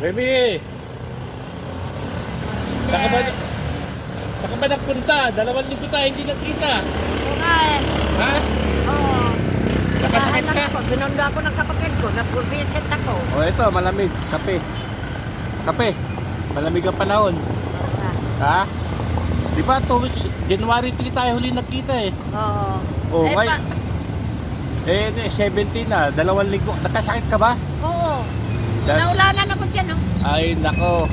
Remy! Saka ba nagpunta? 2 linggo tayo hindi nagkita. Oo nga eh. Ha? Oo. Nakasakit ka? Ako, sinundo ako ng kapatid ko. Nag-visit ako. O ito, malamig. Kape. Kape. Malamig ang panahon. Oo nga. Ha? Di ba 2 weeks, January 3 tayo huli nagkita eh. Oo. Oh, Eh, ngayon. 17 na, 2 linggo. Nakasakit ka ba? Oo. Das- Naulanan ako dyan, oh. Ay, nako.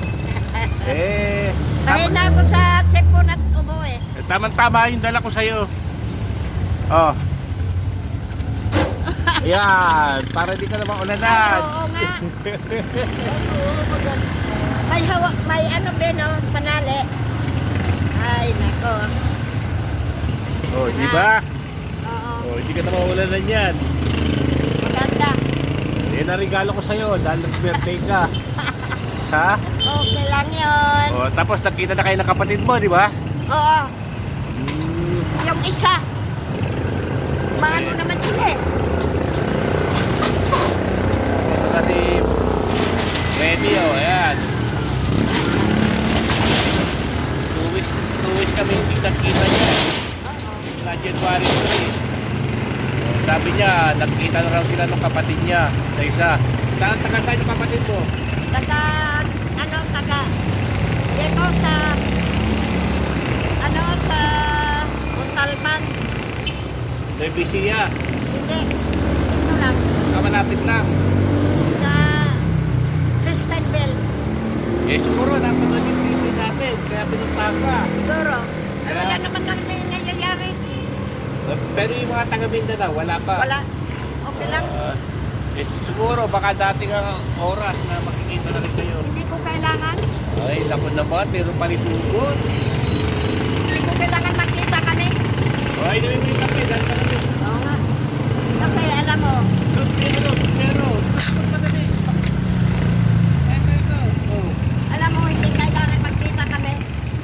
Dahil na ako sa cellphone at umuwi. Tama-tama yung dala ko sa'yo. Oh. Ayan, para di ka naman ulanan. Oo nga. Oo, maganda. May hawak, may ano din, oh, panali. Ay, nako. Oh, di ba? Oo. Oh, hindi ka naman ulanan yan. Maganda. Yan ang regalo ko sa'yo dahil nag-birthday ka. Ha? Okay lang yun. Oh, tapos nakita na kayo ng kapatid mo, di ba? Oo. Hmm. Yung isa. Maano naman sila eh. Ito kasi ready, oh, ayan. 2 weeks kami hindi nagkita niya. Na January 3. Sabi niya, nagkita na raw sila ng kapatid niya sa isa. Saan yung kapatid mo? Taga, dito sa, sa Montalban. Sa Bisia. Hindi. Ito lang. Kamalapit lang. Sa Christianville. Eh siguro napanood yung TV natin, kaya pinuntahan ka. Siguro. Ay, Kaya- wala naman lang may nangyayari. Pero yung mga taga Mindanao, wala pa. Wala. Okay lang. Eh siguro baka dating ang oras na makikita na rin kayo. Hindi ko kailangan. Ay, naku naman, pero palitugon. Hindi ko kailangan makita kami. Ay, namimili ka pa, dahil ka kami. Oo nga. Kasi alam mo, Pero, madali. Ito. Oh. alam mo, hindi kailangan magkita kami.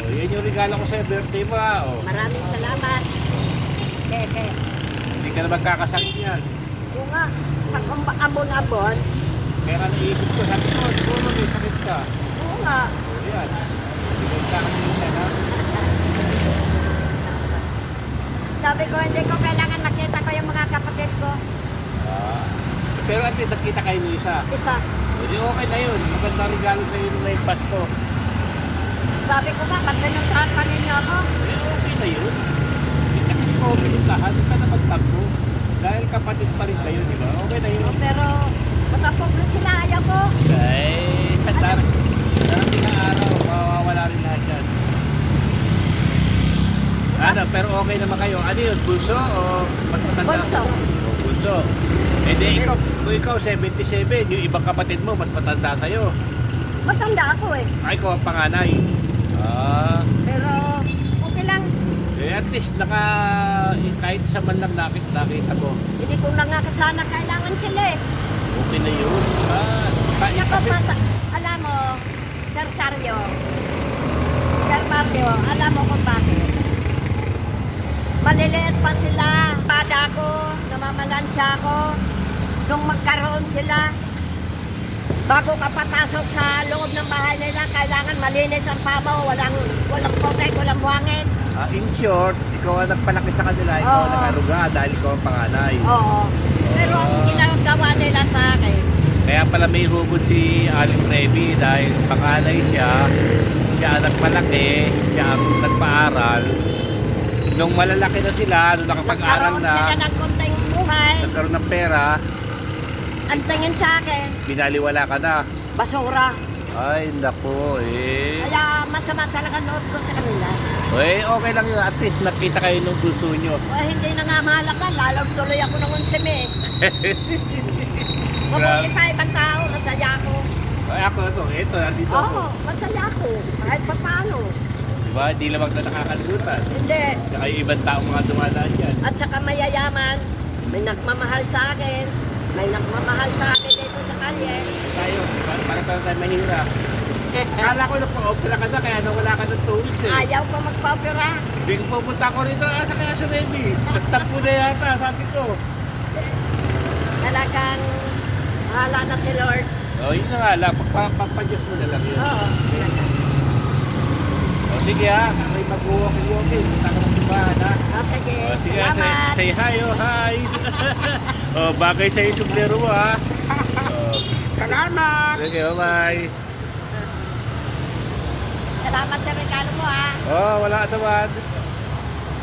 Oh, yan yung regalo ko sa'yo, birthday mo ha. Oh. Maraming salamat. Keke. Hindi ka na magkakasakit yan. Oo nga. Pag abon-abon, Kaya ka naisip ko, sabi ko, siguro may sakit ka. oo nga. Oh, yan. Hindi ka magkakasakit yan ha. Sabi ko, hindi ko kailangan makita ko yung mga kapatid ko. Ah. Pero at least nakita kayo ng isa. Isa. Hindi okay na yun. Magandang regalo sa'yo nung may Pasko. Sabi ko ba, ba't pinuntahan pa ninyo ako? Eh, okay na yun. Hindi kasi ko pinuntahan, hindi ka na magtagpo. Dahil kapatid pa rin kayo, di ba? Okay na yun. Pero, matapog na sila, ayaw ko. Ay, sa darating na araw, mawawala rin lahat yan. Ano, pero okay naman kayo. Ano yun, bulso o mas matanda? Bulso. O, bulso. Eh di ikaw, kung ikaw 77, yung ibang kapatid mo mas matanda sa'yo. Matanda ako eh. Ay, ikaw ang panganay. Ah, Pero, okay lang. eh at least kahit isa man lang nakita mo. Hindi ko na nga sana kailangan sila eh. Okay na yun. Ah, Alam mo, Sir Sario, Sir Mario, alam mo kung bakit? Maliliit pa sila. Pada ko, namamalansya ko. Nung magkaroon sila, bago ka papasok sa loob ng bahay nila, kailangan malinis ang pamo, walang putek, walang buhangin. in short, ikaw ang nagpalaki sa kanila, ikaw ang Oo. nakaruga dahil ikaw ang panganay. Oo. Pero ang ginagawa nila sa akin, Kaya pala may hugot si Aling Remy dahil panganay siya ang nagpalaki, siya ang nagpaaral. Nung malalaki na sila, nung nakapag-aral nagkaroon sila na, ng konting buhay, nagkaroon ng pera, ang tingin sa akin, binaliwala ka na. basura. Ay, naku eh. Kaya masama talaga nood ko sa kanila. Eh, okay lang yun. At least nakita kayo nung puso nyo. Hindi na nga mahalaga, lalong tuloy ako ng unsime. Mabuti pa ibang tao, masaya ako. Ay, ako ito, nandito ako. Oo, masaya ako. Kahit pa paano. Diba? Di lamang na nakakalimutan. Hindi. Saka yung ibang tao mga dumadaan dyan. At saka mayayaman, may nagmamahal sa akin. May nagmamahal sa akin dito sa kalye. Tayo, para tayo mahirap. Akala ko nagpa-opera ka na, kaya nawala ka ng 2 weeks eh. Ayaw ko magpa-opera. Bing pupunta ko rito, asa kaya si Remy? Nagtagpo na yata, sabi ko. Talagang bahala na si Lord. O, yun na nga lang. Pagpa-adjust mo na lang yun. Oo. O, sige ha. Ako'y mag-walking-walking. Punta ka ng simbahan ha. Sige. O, sige, Salamat. say hi, oh, hi. O, bagay sa'yo yung sublero mo ha. O, Salamat. sige, bye-bye. Salamat sa regalo mo, ha. Oh, wala ka naman.